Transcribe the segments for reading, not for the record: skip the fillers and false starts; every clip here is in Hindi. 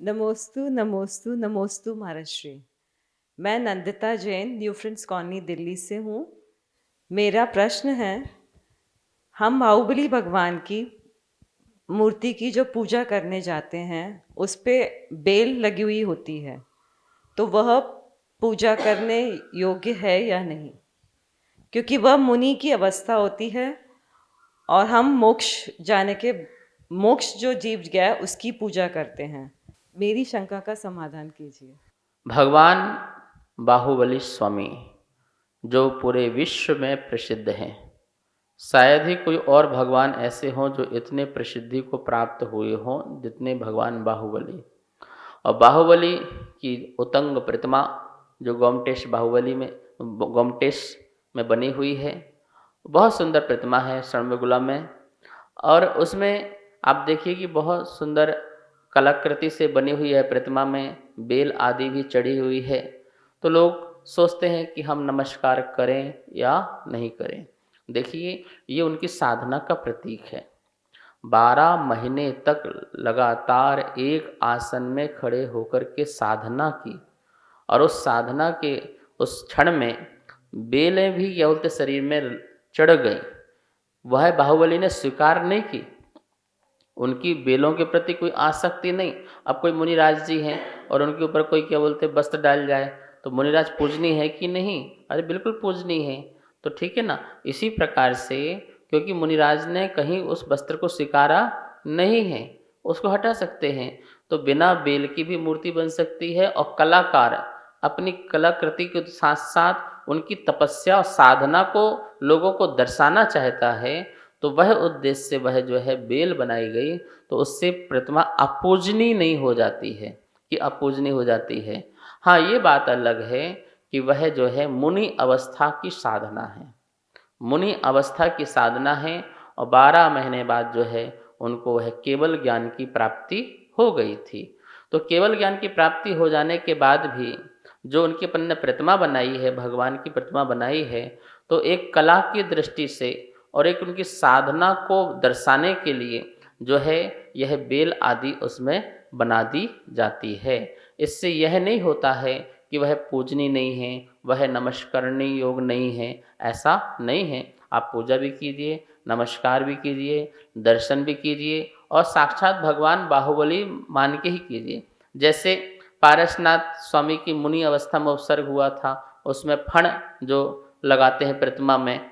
नमोस्तु नमोस्तु नमोस्तु महाराष्ट्री। मैं Nandita Jain new friends colony Delhi से हूँ। मेरा प्रश्न है, हम बाहुबली भगवान की मूर्ति की जो पूजा करने जाते हैं उस पे बेल लगी हुई होती है, तो वह पूजा करने योग्य है या नहीं? क्योंकि वह मुनि की अवस्था होती है और हम मोक्ष जो जीव गया है उसकी पूजा करते हैं। मेरी शंका का समाधान कीजिए। भगवान बाहुबली स्वामी जो पूरे विश्व में प्रसिद्ध हैं, शायद ही कोई और भगवान ऐसे हों जो इतने प्रसिद्धि को प्राप्त हुए हों जितने भगवान बाहुबली। और बाहुबली की उतंग प्रतिमा जो गोमटेश में बनी हुई है, बहुत सुंदर प्रतिमा है स्वर्णगुला में। और उसमें आप देखिए कि बहुत सुंदर कलाकृति से बनी हुई है प्रतिमा में, बेल आदि भी चढ़ी हुई है। तो लोग सोचते हैं कि हम नमस्कार करें या नहीं करें। देखिए, ये उनकी साधना का प्रतीक है। 12 महीने तक लगातार एक आसन में खड़े होकर के साधना की, और उस साधना के उस क्षण में बेलें भी क्या बोलते शरीर में चढ़ गई। वह बाहुबली ने स्वीकार नहीं की, उनकी बेलों के प्रति कोई आसक्ति नहीं। अब कोई मुनिराज जी हैं और उनके ऊपर कोई क्या बोलते वस्त्र डाल जाए तो मुनिराज पूजनीय है कि नहीं? अरे बिल्कुल पूजनीय है। तो ठीक है ना। इसी प्रकार से क्योंकि मुनिराज ने कहीं उस वस्त्र को स्वीकारा नहीं है, उसको हटा सकते हैं। तो बिना बेल की भी मूर्ति बन सकती है, और कलाकार अपनी कलाकृति के साथ साथ उनकी तपस्या और साधना को लोगों को दर्शाना चाहता है, तो वह उद्देश्य से वह जो है बेल बनाई गई। तो उससे प्रतिमा अपूजनीय नहीं हो जाती है कि अपूजनीय हो जाती है। हाँ, ये बात अलग है कि वह जो है मुनि अवस्था की साधना है, मुनि अवस्था की साधना है। और 12 महीने बाद जो है उनको वह केवल ज्ञान की प्राप्ति हो गई थी। तो केवल ज्ञान की प्राप्ति हो जाने के बाद भी जो उनकी अपन ने प्रतिमा बनाई है, भगवान की प्रतिमा बनाई है, तो एक कला की दृष्टि से और एक उनकी साधना को दर्शाने के लिए जो है यह बेल आदि उसमें बना दी जाती है। इससे यह नहीं होता है कि वह पूजनीय नहीं है, वह नमस्करणीय योग नहीं है, ऐसा नहीं है। आप पूजा भी कीजिए, नमस्कार भी कीजिए, दर्शन भी कीजिए, और साक्षात भगवान बाहुबली मान के ही कीजिए। जैसे पारसनाथ स्वामी की मुनि अवस्था में उपसर्ग हुआ था, उसमें फण जो लगाते हैं प्रतिमा में,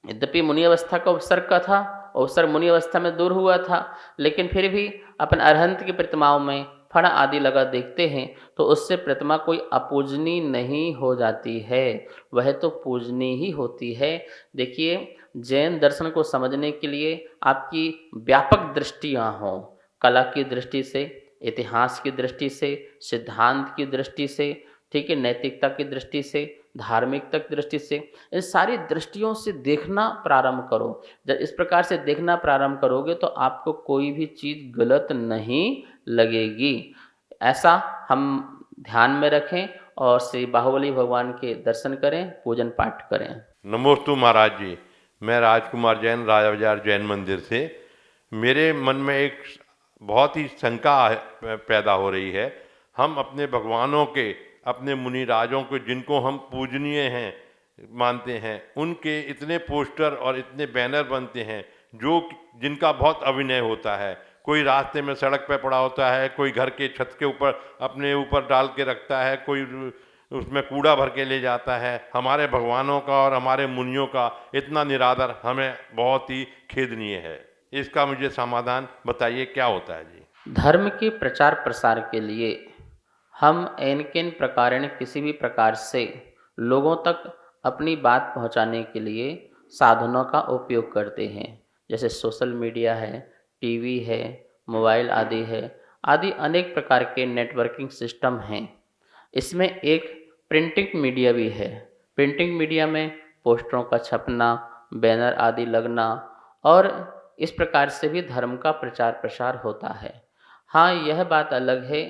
यद्यपि मुनि अवस्था का उपसर्ग का था, उपसर्ग मुनि अवस्था में दूर हुआ था, लेकिन फिर भी अपन अरहंत की प्रतिमाओं में फण आदि लगा देखते हैं तो उससे प्रतिमा कोई अपूजनीय नहीं हो जाती है, वह तो पूजनीय ही होती है। देखिए, जैन दर्शन को समझने के लिए आपकी व्यापक दृष्टियाँ हों, कला की दृष्टि से, इतिहास की दृष्टि से, सिद्धांत की दृष्टि से, ठीक है, नैतिकता की दृष्टि से, धार्मिकता की दृष्टि से, इन सारी दृष्टियों से देखना प्रारंभ करो। जब इस प्रकार से देखना प्रारंभ करोगे तो आपको कोई भी चीज़ गलत नहीं लगेगी। ऐसा हम ध्यान में रखें और श्री बाहुबली भगवान के दर्शन करें, पूजन पाठ करें। नमोस्तु महाराज जी, मैं राजकुमार जैन, राजा बाजार जैन मंदिर से। मेरे मन में एक बहुत ही शंका पैदा हो रही है। हम अपने भगवानों के, अपने मुनिराजों को, जिनको हम पूजनीय हैं मानते हैं, उनके इतने पोस्टर और इतने बैनर बनते हैं जो जिनका बहुत अभिनय होता है। कोई रास्ते में सड़क पर पड़ा होता है, कोई घर के छत के ऊपर अपने ऊपर डाल के रखता है, कोई उसमें कूड़ा भर के ले जाता है। हमारे भगवानों का और हमारे मुनियों का इतना निरादर हमें बहुत ही खेदनीय है। इसका मुझे समाधान बताइए, क्या होता है जी? धर्म के प्रचार प्रसार के लिए हम एनकेन प्रकारेण किसी भी प्रकार से लोगों तक अपनी बात पहुंचाने के लिए साधनों का उपयोग करते हैं। जैसे सोशल मीडिया है, टीवी है, मोबाइल आदि है, आदि अनेक प्रकार के नेटवर्किंग सिस्टम हैं। इसमें एक प्रिंटिंग मीडिया भी है। प्रिंटिंग मीडिया में पोस्टरों का छपना, बैनर आदि लगना, और इस प्रकार से भी धर्म का प्रचार प्रसार होता है। हाँ, यह बात अलग है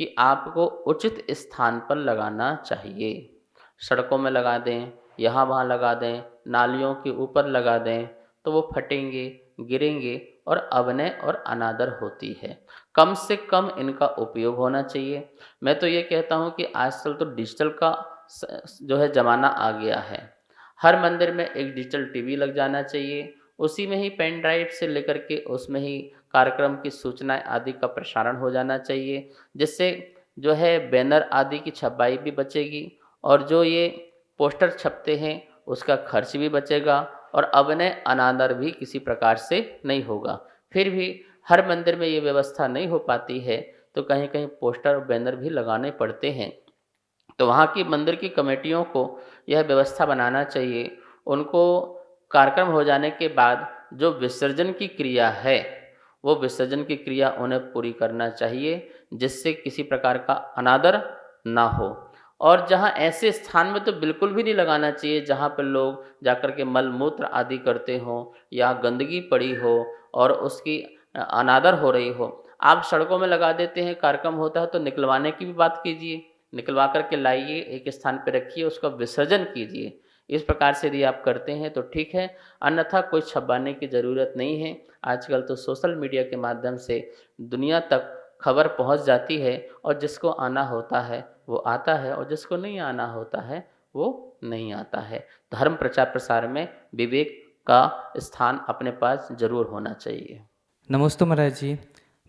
कि आपको उचित स्थान पर लगाना चाहिए। सड़कों में लगा दें, यहाँ वहाँ लगा दें, नालियों के ऊपर लगा दें, तो वो फटेंगे, गिरेंगे, और अवनय और अनादर होती है। कम से कम इनका उपयोग होना चाहिए। मैं तो ये कहता हूँ कि आजकल तो डिजिटल का जो है ज़माना आ गया है। हर मंदिर में एक डिजिटल टीवी लग जाना चाहिए, उसी में ही पेन ड्राइव से लेकर के उसमें ही कार्यक्रम की सूचनाएं आदि का प्रसारण हो जाना चाहिए, जिससे जो है बैनर आदि की छपाई भी बचेगी और जो ये पोस्टर छपते हैं उसका खर्च भी बचेगा और अवनय अनादर भी किसी प्रकार से नहीं होगा। फिर भी हर मंदिर में ये व्यवस्था नहीं हो पाती है तो कहीं कहीं पोस्टर और बैनर भी लगाने पड़ते हैं। तो वहाँ की मंदिर की कमेटियों को यह व्यवस्था बनाना चाहिए। उनको कार्यक्रम हो जाने के बाद जो विसर्जन की क्रिया है, वो विसर्जन की क्रिया उन्हें पूरी करना चाहिए, जिससे किसी प्रकार का अनादर ना हो। और जहाँ ऐसे स्थान में तो बिल्कुल भी नहीं लगाना चाहिए जहाँ पर लोग जाकर के मल मूत्र आदि करते हों या गंदगी पड़ी हो और उसकी अनादर हो रही हो। आप सड़कों में लगा देते हैं, कार्यक्रम होता है तो निकलवाने की भी बात कीजिए, निकलवा कर के लाइए, एक स्थान पे रखिए, उसका विसर्जन कीजिए। इस प्रकार से यदि आप करते हैं तो ठीक है, अन्यथा कोई छपवाने की ज़रूरत नहीं है। आजकल तो सोशल मीडिया के माध्यम से दुनिया तक खबर पहुंच जाती है और जिसको आना होता है वो आता है और जिसको नहीं आना होता है वो नहीं आता है। धर्म प्रचार प्रसार में विवेक का स्थान अपने पास ज़रूर होना चाहिए। नमस्ते महाराज जी,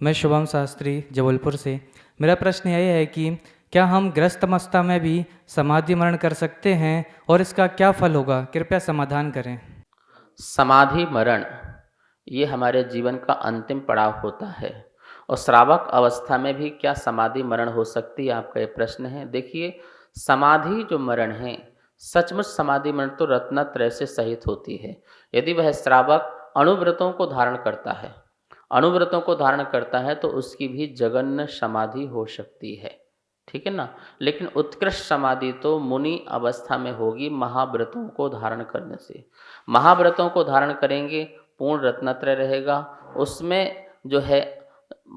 मैं शुभम शास्त्री जबलपुर से। मेरा प्रश्न यह है कि क्या हम ग्रस्त अवस्था में भी समाधि मरण कर सकते हैं और इसका क्या फल होगा? कृपया समाधान करें। समाधि मरण ये हमारे जीवन का अंतिम पड़ाव होता है और श्रावक अवस्था में भी क्या समाधि मरण हो सकती है, आपका ये प्रश्न है। देखिए, समाधि जो मरण है, सचमुच समाधि मरण तो रत्नत्रय से सहित होती है। यदि वह श्रावक अणुव्रतों को धारण करता है, अणुव्रतों को धारण करता है तो उसकी भी जघन्य समाधि हो सकती है, ठीक है ना। लेकिन उत्कृष्ट समाधि तो मुनि अवस्था में होगी महाव्रतों को धारण करने से। महाव्रतों को धारण करेंगे, पूर्ण रत्नत्रय रहेगा, उसमें जो है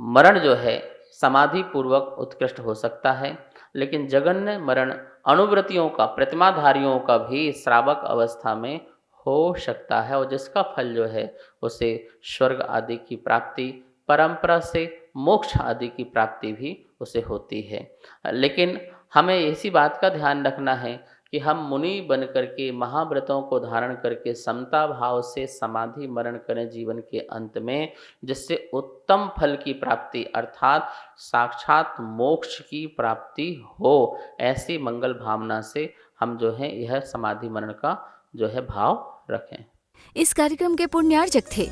मरण जो है समाधि पूर्वक उत्कृष्ट हो सकता है। लेकिन जघन्य मरण अणुव्रतियों का, प्रतिमाधारियों का भी श्रावक अवस्था में हो सकता है और जिसका फल जो है उसे स्वर्ग आदि की प्राप्ति, परंपरा से मोक्ष आदि की प्राप्ति भी उसे होती है। लेकिन हमें इसी बात का ध्यान रखना है कि हम मुनि बन करके महाव्रतों को धारण करके समता भाव से समाधि मरण करें जीवन के अंत में, जिससे उत्तम फल की प्राप्ति अर्थात साक्षात मोक्ष की प्राप्ति हो। ऐसी मंगल भावना से हम जो है यह समाधि मरण का जो है भाव रखें। इस कार्यक्रम के पुण्यार्चक थे